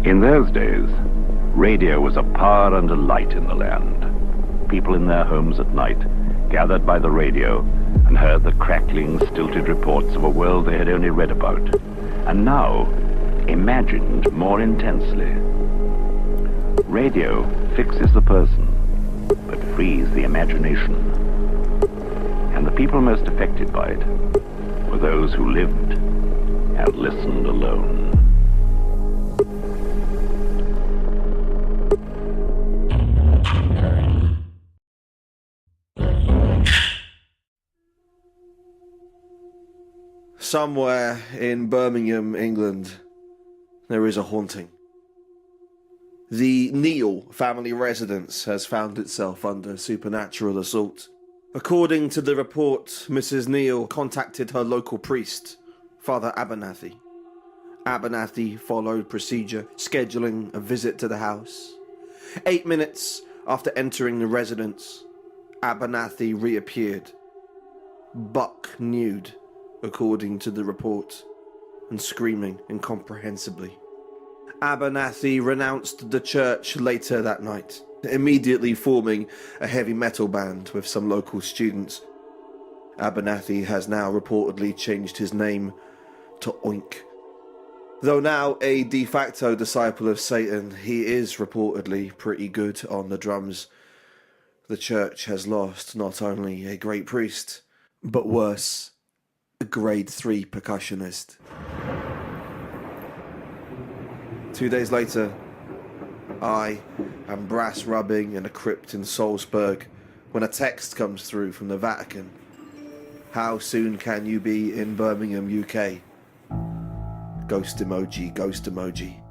In those days, radio was a power and a light in the land. People in their homes at night gathered by the radio and heard the crackling, stilted reports of a world they had only read about, and now imagined more intensely. Radio fixes the person, but frees the imagination. And the people most affected by it were those who lived and listened alone. Somewhere in Birmingham, England, there is a haunting. The Neal family residence has found itself under supernatural assault. According to the report, Mrs. Neal contacted her local priest, Father Abernathy. Abernathy followed procedure, scheduling a visit to the house. 8 minutes after entering the residence, Abernathy reappeared, buck nude, according to the report, and screaming incomprehensibly. Abernathy renounced the church later that night, immediately forming a heavy metal band with some local students. Abernathy has now reportedly changed his name to Oink. Though now a de facto disciple of Satan, he is reportedly pretty good on the drums. The church has lost not only a great priest, but worse, a grade 3 percussionist. 2 days later, I am brass rubbing in a crypt in Salzburg when a text comes through from the Vatican. How soon can you be in Birmingham, UK? Ghost emoji, ghost emoji.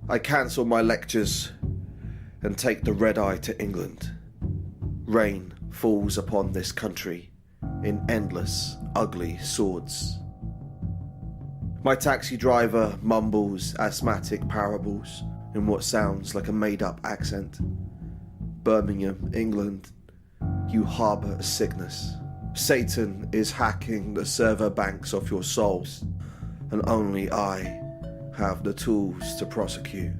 I cancel my lectures and take the red eye to England. Rain falls upon this country in endless, ugly swords. My taxi driver mumbles asthmatic parables in what sounds like a made-up accent. Birmingham, England, you harbour a sickness. Satan is hacking the server banks of your souls, and only I have the tools to prosecute.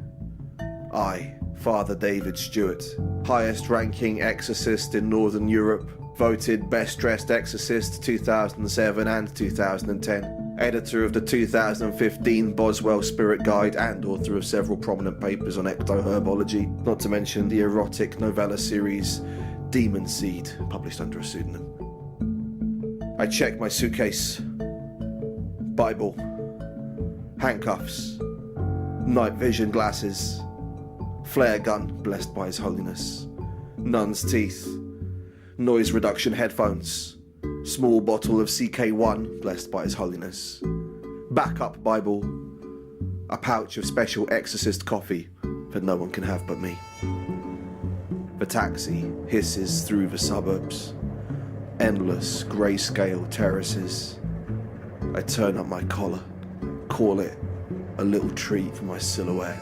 I, Father David Stewart, highest-ranking exorcist in Northern Europe, voted Best Dressed Exorcist 2007 and 2010, editor of the 2015 Boswell Spirit Guide and author of several prominent papers on ectoherbology, not to mention the erotic novella series Demon Seed, published under a pseudonym. I check my suitcase, Bible, handcuffs, night vision glasses, flare gun blessed by His Holiness, nun's teeth, noise reduction headphones, small bottle of Pt1 blessed by His Holiness, backup Bible, a pouch of special Exorcist coffee that no one can have but me. The taxi hisses through the suburbs, endless grayscale terraces. I turn up my collar, call it a little treat for my silhouette.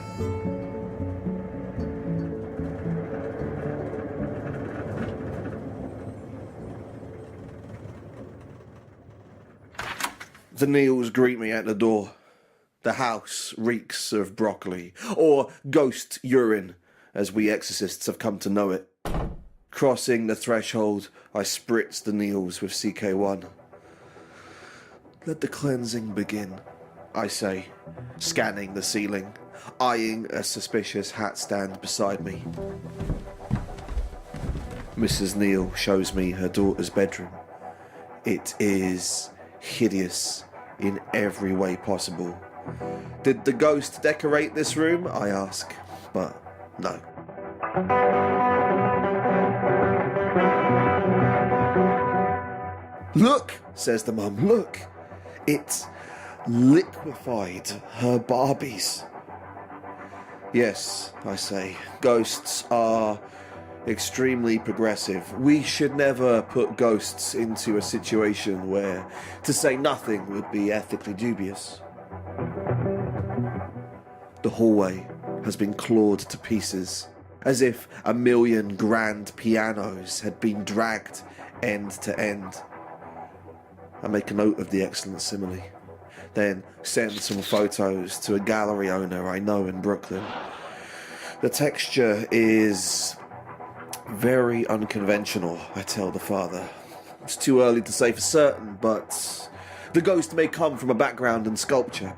The Neals greet me at the door. The house reeks of broccoli, or ghost urine, as we exorcists have come to know it. Crossing the threshold, I spritz the Neals with CK1. Let the cleansing begin, I say, scanning the ceiling, eyeing a suspicious hat stand beside me. Mrs. Neal shows me her daughter's bedroom. It is hideous in every way possible. Did the ghost decorate this room? I ask, but no. Look, says the mum, look. It liquefied her Barbies. Yes, I say, ghosts are extremely progressive. We should never put ghosts into a situation where to say nothing would be ethically dubious. The hallway has been clawed to pieces, as if 1,000,000 grand pianos had been dragged end to end. I make a note of the excellent simile. then send some photos to a gallery owner I know in Brooklyn. The texture is very unconventional, I tell the father. It's too early to say for certain, but the ghost may come from a background in sculpture.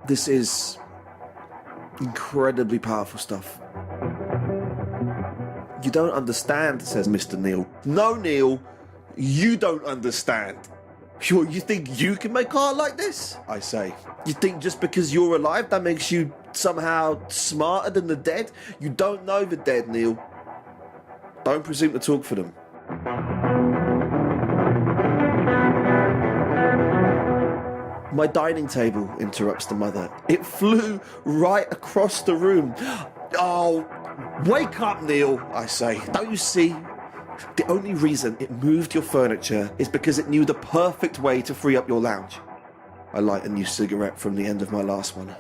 This is incredibly powerful stuff. You don't understand, says Mr. Neil. No, Neil, you don't understand. You think you can make art like this? I say. You think just because you're alive that makes you somehow smarter than the dead? You don't know the dead, Neil. Don't presume to talk for them. My dining table, interrupts the mother. It flew right across the room. Oh, wake up, Neil, I say. Don't you see? The only reason it moved your furniture is because it knew the perfect way to free up your lounge. I light a new cigarette from the end of my last one.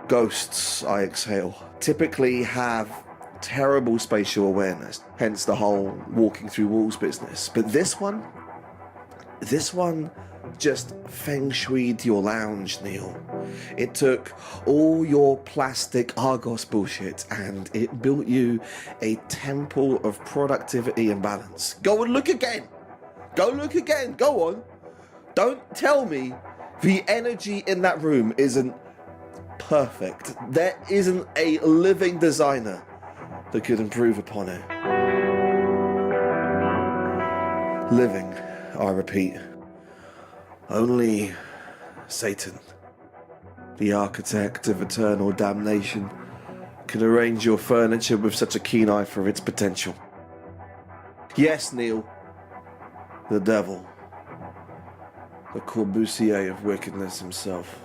Ghosts, I exhale, typically have terrible spatial awareness, hence the whole walking through walls business. But this one just feng shui'd your lounge, Neil. It took all your plastic Argos bullshit and it built you a temple of productivity and balance. Go and look again. Go look again. Go on. Don't tell me the energy in that room isn't perfect. There isn't a living designer that could improve upon it. Living, I repeat. Only Satan, the architect of eternal damnation, can arrange your furniture with such a keen eye for its potential. Yes, Neil, the devil, the Corbusier of wickedness himself.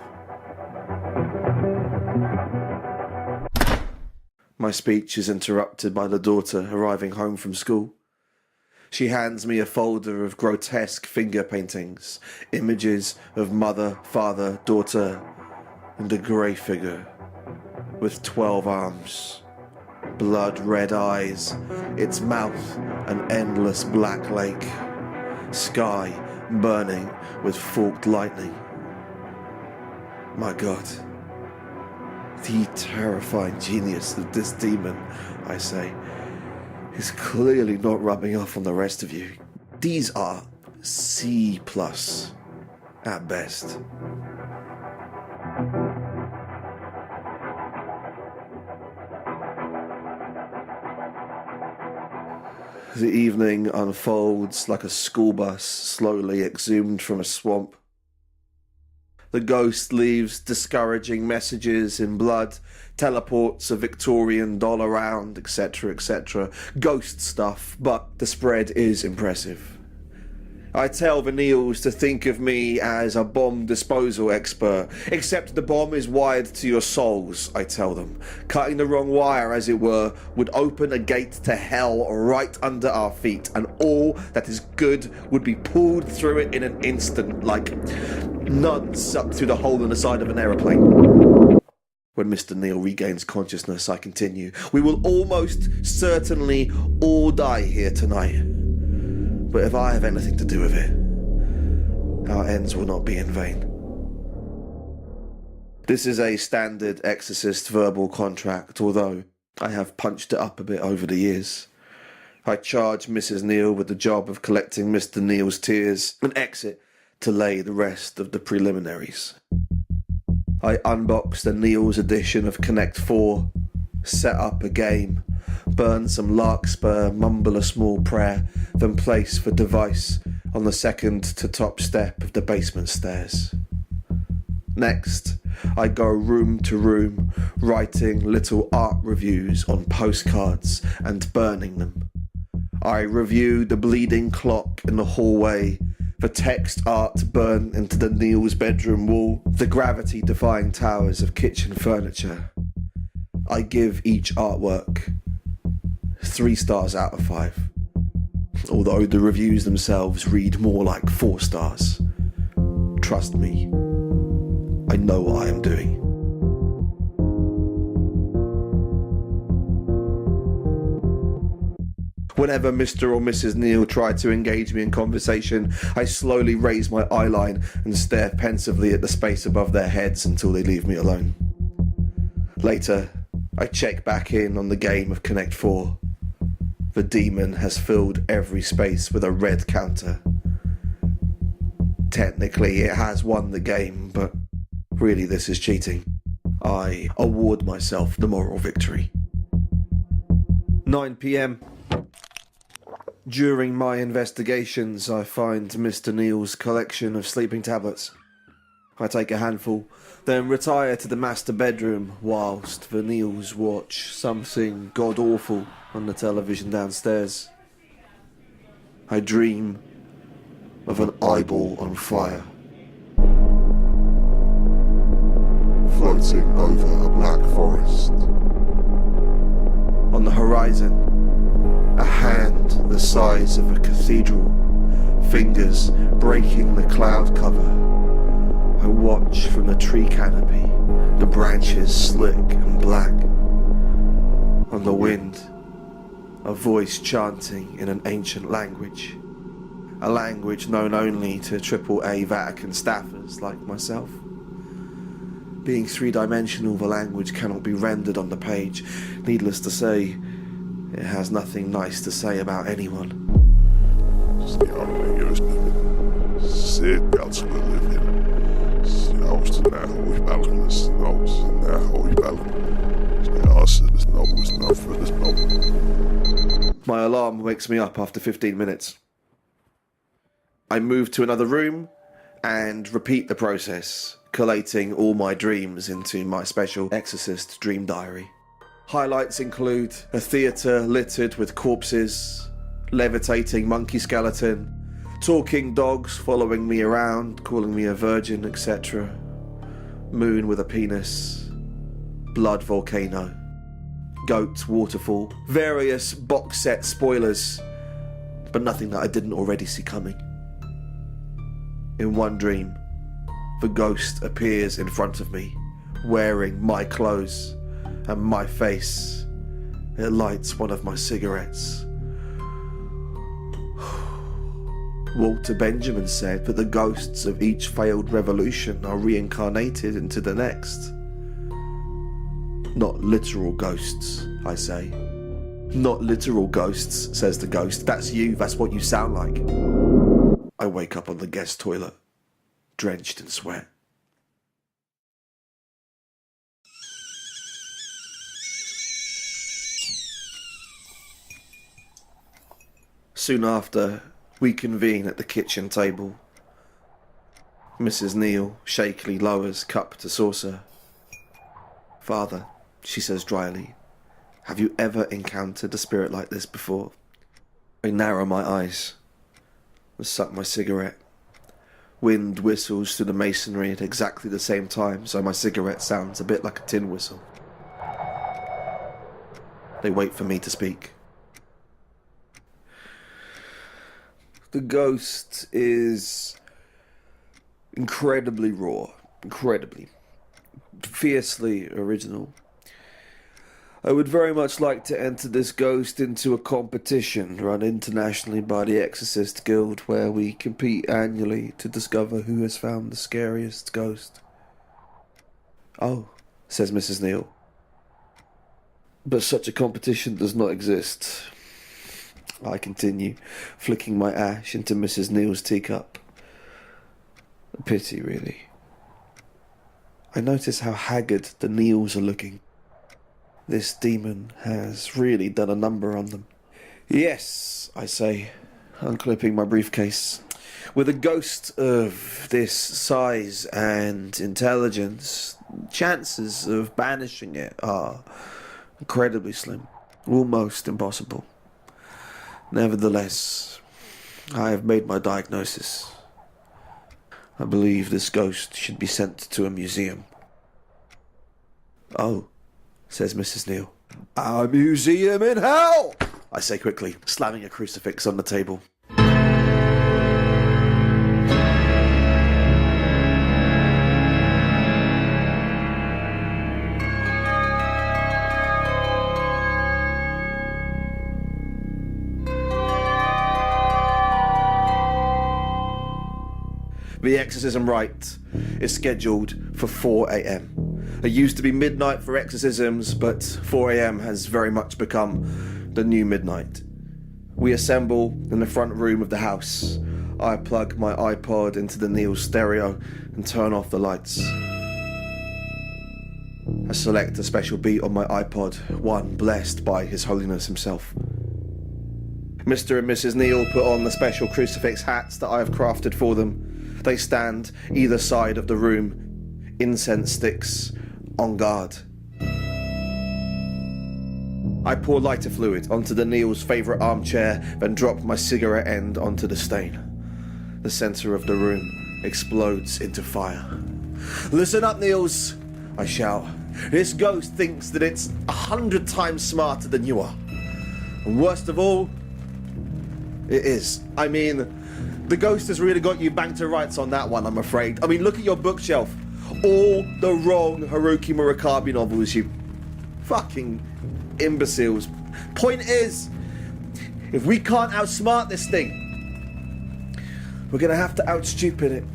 My speech is interrupted by the daughter arriving home from school. She hands me a folder of grotesque finger paintings, images of mother, father, daughter, and a grey figure with 12 arms, blood-red eyes, its mouth an endless black lake, sky burning with forked lightning. My God, the terrifying genius of this demon, I say, is clearly not rubbing off on the rest of you. These are C+ at best. The evening unfolds like a school bus slowly exhumed from a swamp. The ghost leaves discouraging messages in blood, teleports a Victorian doll around, etc., etc. Ghost stuff, but the spread is impressive. I tell the Neils to think of me as a bomb disposal expert, except the bomb is wired to your souls, I tell them. Cutting the wrong wire, as it were, would open a gate to hell right under our feet, and all that is good would be pulled through it in an instant, like nuns sucked through the hole in the side of an aeroplane. When Mr. Neil regains consciousness, I continue. We will almost certainly all die here tonight. But if I have anything to do with it, our ends will not be in vain. This is a standard Exorcist verbal contract, although I have punched it up a bit over the years. I charge Mrs. Neil with the job of collecting Mr. Neil's tears and exit to lay the rest of the preliminaries. I unbox the Neil's edition of Connect 4, set up a game, burn some larkspur, mumble a small prayer, then place the device on the second to top step of the basement stairs. Next, I go room to room, writing little art reviews on postcards and burning them. I review the bleeding clock in the hallway, the text art burnt into the Neil's bedroom wall, the gravity-defying towers of kitchen furniture. I give each artwork 3 stars out of 5, although the reviews themselves read more like 4 stars. Trust me, I know what I am doing. Whenever Mr. or Mrs. Neal tried to engage me in conversation, I slowly raise my eyeline and stare pensively at the space above their heads until they leave me alone. Later, I check back in on the game of Connect 4. The demon has filled every space with a red counter. Technically, it has won the game, but really this is cheating. I award myself the moral victory. 9 p.m. During my investigations, I find Mr. Neal's collection of sleeping tablets. I take a handful, then retire to the master bedroom whilst the Neals watch something god-awful on the television downstairs. I dream of an eyeball on fire, floating over a black forest. On the horizon, a hand the size of a cathedral, fingers breaking the cloud cover. I watch from the tree canopy, the branches slick and black. On the wind, a voice chanting in an ancient language, a language known only to AAA Vatican staffers like myself. Being three-dimensional, the language cannot be rendered on the page. Needless to say, it has nothing nice to say about anyone. My alarm wakes me up after 15 minutes. I move to another room and repeat the process, collating all my dreams into my special Exorcist dream diary. Highlights include a theatre littered with corpses, levitating monkey skeleton, talking dogs following me around, calling me a virgin, etc. Moon with a penis, blood volcano, goat waterfall, various box set spoilers, but nothing that I didn't already see coming. In one dream, the ghost appears in front of me, wearing my clothes and my face. It lights one of my cigarettes. Walter Benjamin said that the ghosts of each failed revolution are reincarnated into the next. Not literal ghosts, I say. Not literal ghosts, says the ghost. That's you, that's what you sound like. I wake up on the guest toilet, drenched in sweat. Soon after, we convene at the kitchen table. Mrs. Neal shakily lowers cup to saucer. "Father," she says dryly, "have you ever encountered a spirit like this before?" I narrow my eyes and suck my cigarette. Wind whistles through the masonry at exactly the same time, so my cigarette sounds a bit like a tin whistle. They wait for me to speak. The ghost is incredibly raw, incredibly, fiercely original. I would very much like to enter this ghost into a competition run internationally by the Exorcist Guild, where we compete annually to discover who has found the scariest ghost. "Oh," says Mrs. Neal. "But such a competition does not exist." I continue, flicking my ash into Mrs. Neal's teacup. A pity, really. I notice how haggard the Neals are looking. This demon has really done a number on them. "Yes," I say, unclipping my briefcase. "With a ghost of this size and intelligence, chances of banishing it are incredibly slim, almost impossible. Nevertheless, I have made my diagnosis. I believe this ghost should be sent to a museum." "Oh," says Mrs. Neal. "A museum in hell!" I say quickly, slamming a crucifix on the table. The exorcism rite is scheduled for 4 a.m. It used to be midnight for exorcisms, but 4 a.m. has very much become the new midnight. We assemble in the front room of the house. I plug my iPod into the Neil's stereo and turn off the lights. I select a special beat on my iPod, one blessed by His Holiness himself. Mr. and Mrs. Neil put on the special crucifix hats that I have crafted for them. They stand either side of the room, incense sticks on guard. I pour lighter fluid onto the Neil's favourite armchair, then drop my cigarette end onto the stain. The centre of the room explodes into fire. "Listen up, Niels," I shout. "This ghost thinks that it's 100 times smarter than you are. And worst of all, it is. I mean, the ghost has really got you banged to rights on that one, I'm afraid. I mean, look at your bookshelf. All the wrong Haruki Murakami novels, you fucking imbeciles. Point is, if we can't outsmart this thing, we're going to have to outstupid it.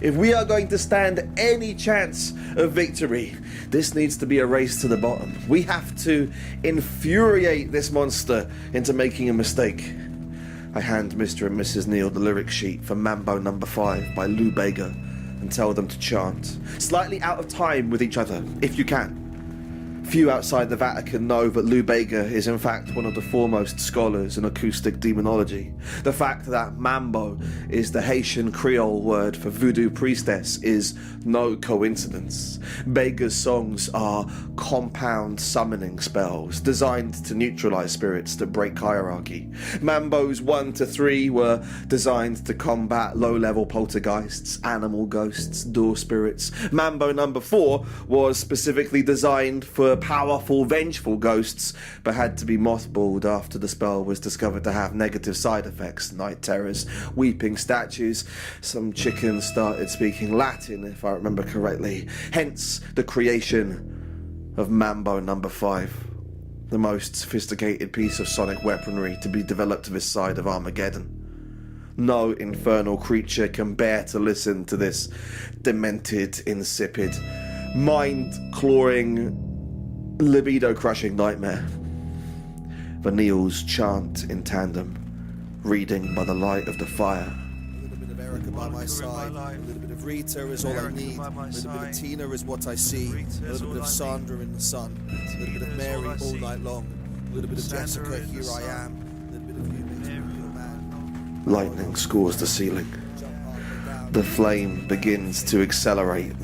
If we are going to stand any chance of victory, this needs to be a race to the bottom. We have to infuriate this monster into making a mistake." I hand Mr. and Mrs. Neil the lyric sheet for Mambo No. 5 by Lou Bega and tell them to chant, slightly out of time with each other, if you can. Few outside the Vatican know that Lou Bega is in fact one of the foremost scholars in acoustic demonology. The fact that Mambo is the Haitian Creole word for voodoo priestess is no coincidence. Bega's songs are compound summoning spells designed to neutralize spirits that break hierarchy. Mambo's 1 to 3 were designed to combat low-level poltergeists, animal ghosts, door spirits. Mambo No. 4 was specifically designed for powerful, vengeful ghosts, but had to be mothballed after the spell was discovered to have negative side effects: night terrors, weeping statues. Some chickens started speaking Latin, if I remember correctly. Hence the creation of Mambo No. 5, the most sophisticated piece of sonic weaponry to be developed this side of Armageddon. No infernal creature can bear to listen to this demented, insipid, mind-clawing, libido-crushing nightmare. The Neils chant in tandem, reading by the light of the fire. A little bit of Erica by my side, a little bit of Rita is all I need, a little bit of Tina is what I see, a little bit of Sandra in the sun, a little bit of Mary all night long, a little bit of Jessica, here I am, a little bit of you makes me feel mad. Lightning scores the ceiling. The flame begins to accelerate.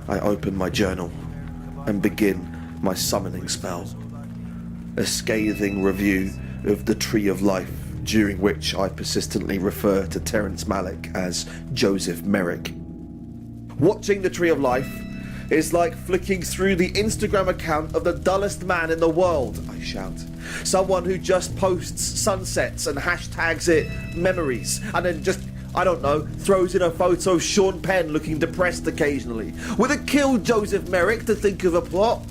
I open my journal and begin my summoning spell. A scathing review of the Tree of Life, during which I persistently refer to Terence Malick as Joseph Merrick. Watching the Tree of Life is like flicking through the Instagram account of the dullest man in the world, I shout. Someone who just posts sunsets and hashtags it memories, and then just, I don't know, throws in a photo of Sean Penn looking depressed occasionally. Would it kill Joseph Merrick to think of a plot?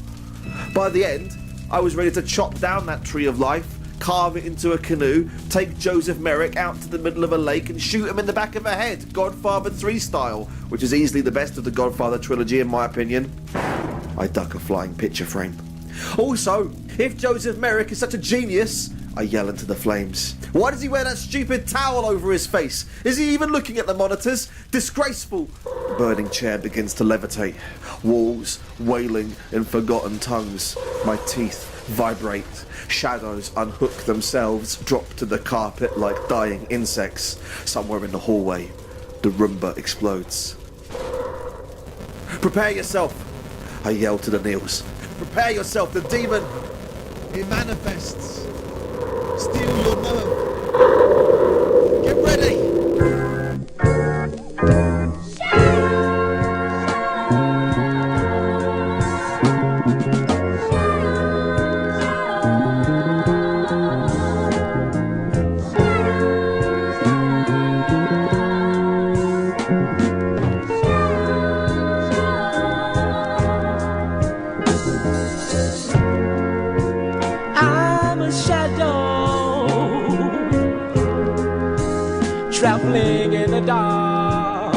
By the end, I was ready to chop down that Tree of Life, carve it into a canoe, take Joseph Merrick out to the middle of a lake and shoot him in the back of the head, Godfather 3 style, which is easily the best of the Godfather trilogy in my opinion. I duck a flying picture frame. Also, if Joseph Merrick is such a genius, I yell into the flames, why does he wear that stupid towel over his face? Is he even looking at the monitors? Disgraceful! The burning chair begins to levitate. Walls wailing in forgotten tongues. My teeth vibrate. Shadows unhook themselves, drop to the carpet like dying insects. Somewhere in the hallway, the Roomba explodes. Prepare yourself! I yell to the Neils. Prepare yourself, the demon! It manifests! Steal your nerve! Get ready! Traveling in the dark.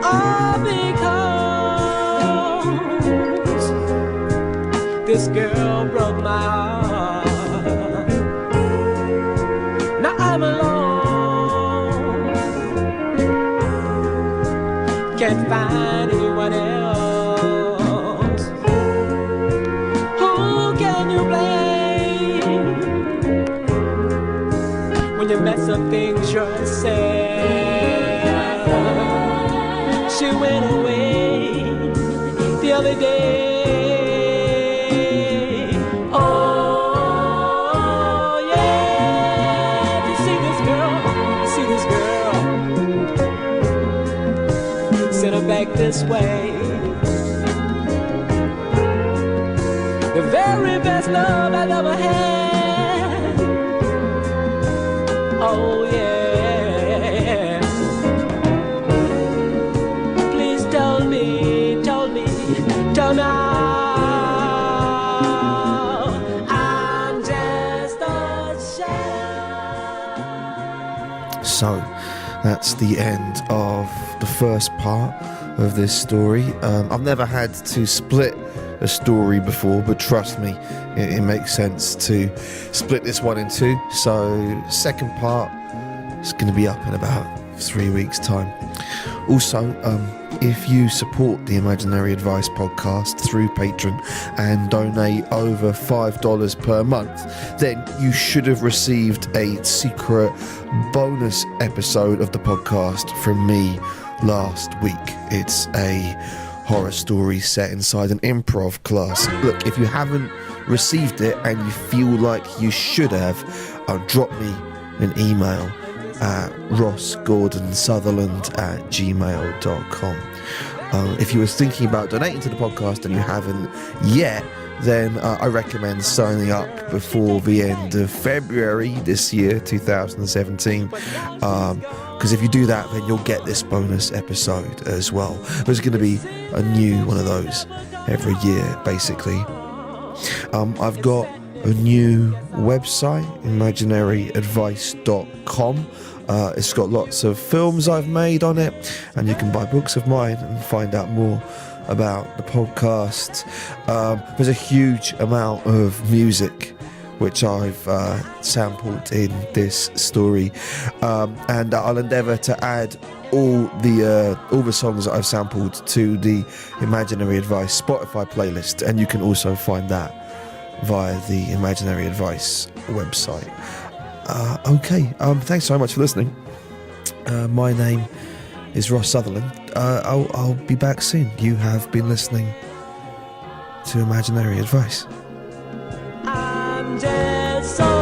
All because this girl broke my heart. Now I'm alone, can't find anyone else. Who can you blame when you mess up things yourself? She went away the other day. Oh yeah, you see this girl, send her back this way. The very best love I've ever had. Oh yeah. Please tell me now. I'm just a shell. So that's the end of the first part of this story. I've never had to split a story before, but trust me, it makes sense to split this one in two. So second part is going to be up in about 3 weeks' time. Also, if you support the Imaginary Advice podcast through Patreon and donate over $5 per month, then you should have received a secret bonus episode of the podcast from me last week. It's a horror story set inside an improv class. Look, if you haven't received it and you feel like you should have, drop me an email at rossgordonsutherland@gmail.com. If you were thinking about donating to the podcast and you haven't yet, then I recommend signing up before the end of February this year, 2017. Because if you do that, then you'll get this bonus episode as well. There's going to be a new one of those every year, basically. I've got a new website, imaginaryadvice.com. It's got lots of films I've made on it, and you can buy books of mine and find out more about the podcast. There's a huge amount of music which I've sampled in this story, and I'll endeavour to add all the songs that I've sampled to the Imaginary Advice Spotify playlist, and you can also find that via the Imaginary Advice website. Okay, thanks so much for listening. My name is Ross Sutherland. I'll be back soon. You have been listening to Imaginary Advice. I'm just so